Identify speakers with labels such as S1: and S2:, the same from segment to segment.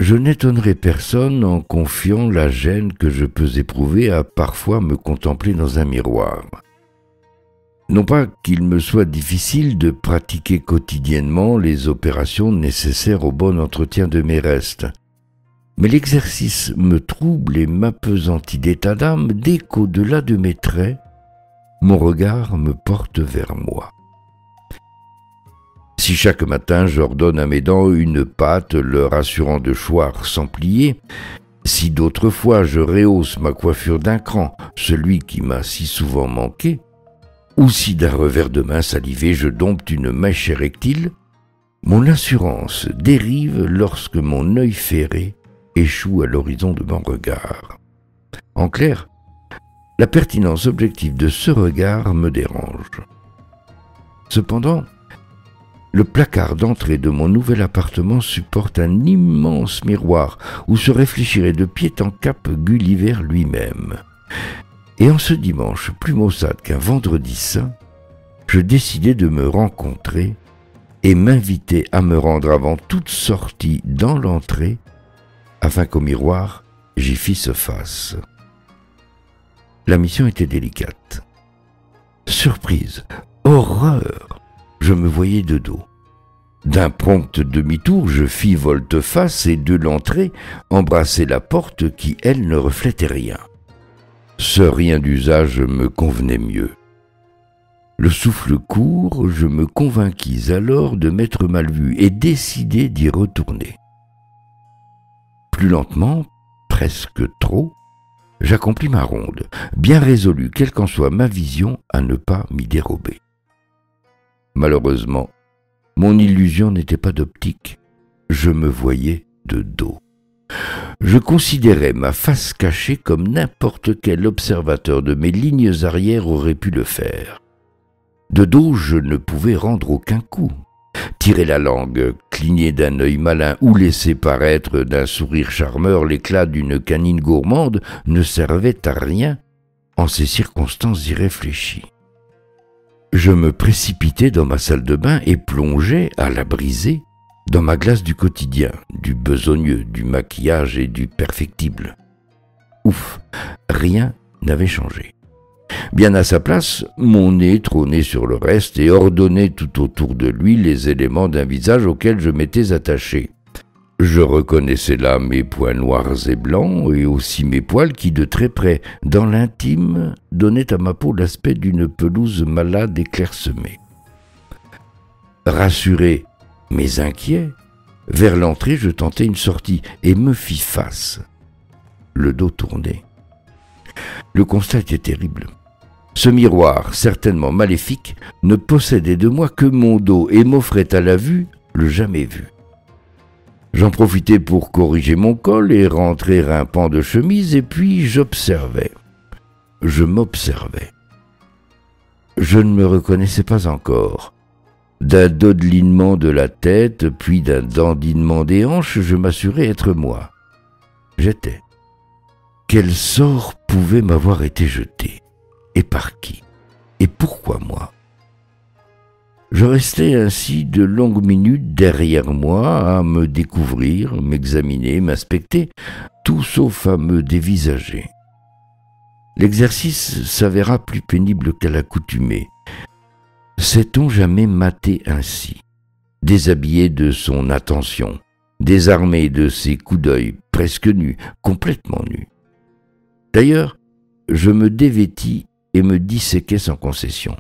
S1: Je n'étonnerai personne en confiant la gêne que je peux éprouver à parfois me contempler dans un miroir. Non pas qu'il me soit difficile de pratiquer quotidiennement les opérations nécessaires au bon entretien de mes restes, mais l'exercice me trouble et m'appesantit d'état d'âme dès qu'au-delà de mes traits, mon regard me porte vers moi. Si chaque matin j'ordonne à mes dents une pâte leur assurant de choir sans plier, si d'autres fois je rehausse ma coiffure d'un cran, celui qui m'a si souvent manqué, ou si d'un revers de main salivé je dompte une mèche érectile, mon assurance dérive lorsque mon œil ferré échoue à l'horizon de mon regard. En clair, la pertinence objective de ce regard me dérange. Cependant, le placard d'entrée de mon nouvel appartement supporte un immense miroir où se réfléchirait de pied en cap Gulliver lui-même. Et en ce dimanche plus maussade qu'un vendredi saint, je décidai de me rencontrer et m'inviter à me rendre avant toute sortie dans l'entrée, afin qu'au miroir, j'y fisse face. La mission était délicate. Surprise, horreur! Je me voyais de dos. D'un prompt demi-tour, je fis volte-face et de l'entrée embrassai la porte qui, elle, ne reflétait rien. Ce rien d'usage me convenait mieux. Le souffle court, je me convainquis alors de m'être mal vu et décidai d'y retourner. Plus lentement, presque trop, j'accomplis ma ronde, bien résolu, quelle qu'en soit ma vision, à ne pas m'y dérober. Malheureusement, mon illusion n'était pas d'optique. Je me voyais de dos. Je considérais ma face cachée comme n'importe quel observateur de mes lignes arrières aurait pu le faire. De dos, je ne pouvais rendre aucun coup. Tirer la langue, cligner d'un œil malin ou laisser paraître d'un sourire charmeur l'éclat d'une canine gourmande ne servait à rien en ces circonstances irréfléchies. Je me précipitai dans ma salle de bain et plongeai, à la briser, dans ma glace du quotidien, du besogneux, du maquillage et du perfectible. Ouf, rien n'avait changé. Bien à sa place, mon nez trônait sur le reste et ordonnait tout autour de lui les éléments d'un visage auquel je m'étais attaché. Je reconnaissais là mes points noirs et blancs et aussi mes poils qui, de très près, dans l'intime, donnaient à ma peau l'aspect d'une pelouse malade et clairsemée. Rassuré, mais inquiet, vers l'entrée je tentai une sortie et me fis face. Le dos tourné. Le constat était terrible. Ce miroir, certainement maléfique, ne possédait de moi que mon dos et m'offrait à la vue le jamais vu. J'en profitai pour corriger mon col et rentrer un pan de chemise, et puis j'observais. Je m'observais. Je ne me reconnaissais pas encore. D'un dodelinement de la tête, puis d'un dandinement des hanches, je m'assurais être moi. J'étais. Quel sort pouvait m'avoir été jeté? Et par qui? Et pourquoi moi? Je restais ainsi de longues minutes derrière moi à me découvrir, m'examiner, m'inspecter, tout sauf à me dévisager. L'exercice s'avéra plus pénible qu'à l'accoutumée. S'est-on jamais maté ainsi, déshabillé de son attention, désarmé de ses coups d'œil, presque nu, complètement nu? D'ailleurs, je me dévêtis et me disséquai sans concession.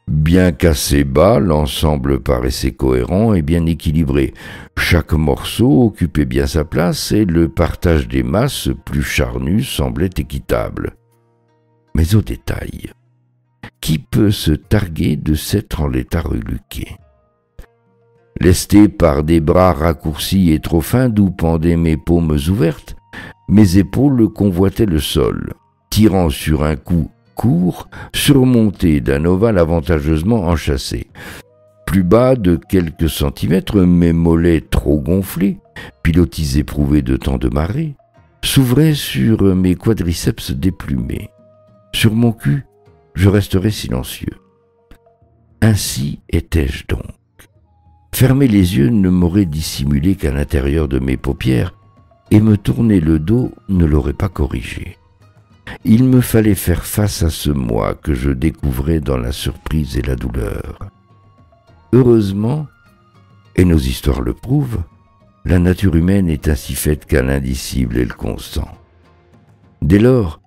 S1: Bien qu'assez bas, l'ensemble paraissait cohérent et bien équilibré. Chaque morceau occupait bien sa place et le partage des masses plus charnues semblait équitable. Mais au détail, qui peut se targuer de s'être en l'état reluqué? Lesté par des bras raccourcis et trop fins d'où pendaient mes paumes ouvertes, mes épaules convoitaient le sol, tirant sur un cou court, surmonté d'un ovale avantageusement enchâssé. Plus bas de quelques centimètres, mes mollets trop gonflés, pilotis éprouvés de tant de marée, s'ouvraient sur mes quadriceps déplumés. Sur mon cul, je resterais silencieux. Ainsi étais-je donc. Fermer les yeux ne m'aurait dissimulé qu'à l'intérieur de mes paupières, et me tourner le dos ne l'aurait pas corrigé. Il me fallait faire face à ce moi que je découvrais dans la surprise et la douleur. Heureusement, et nos histoires le prouvent, la nature humaine est ainsi faite qu'à l'indicible et le constant. Dès lors,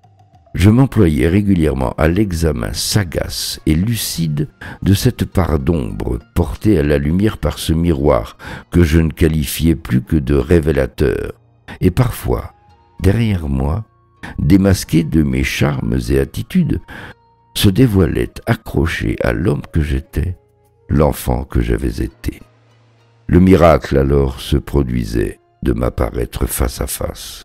S1: je m'employais régulièrement à l'examen sagace et lucide de cette part d'ombre portée à la lumière par ce miroir que je ne qualifiais plus que de révélateur, et parfois, derrière moi, démasqué de mes charmes et attitudes, se dévoilait accroché à l'homme que j'étais, l'enfant que j'avais été. Le miracle alors se produisait de m'apparaître face à face.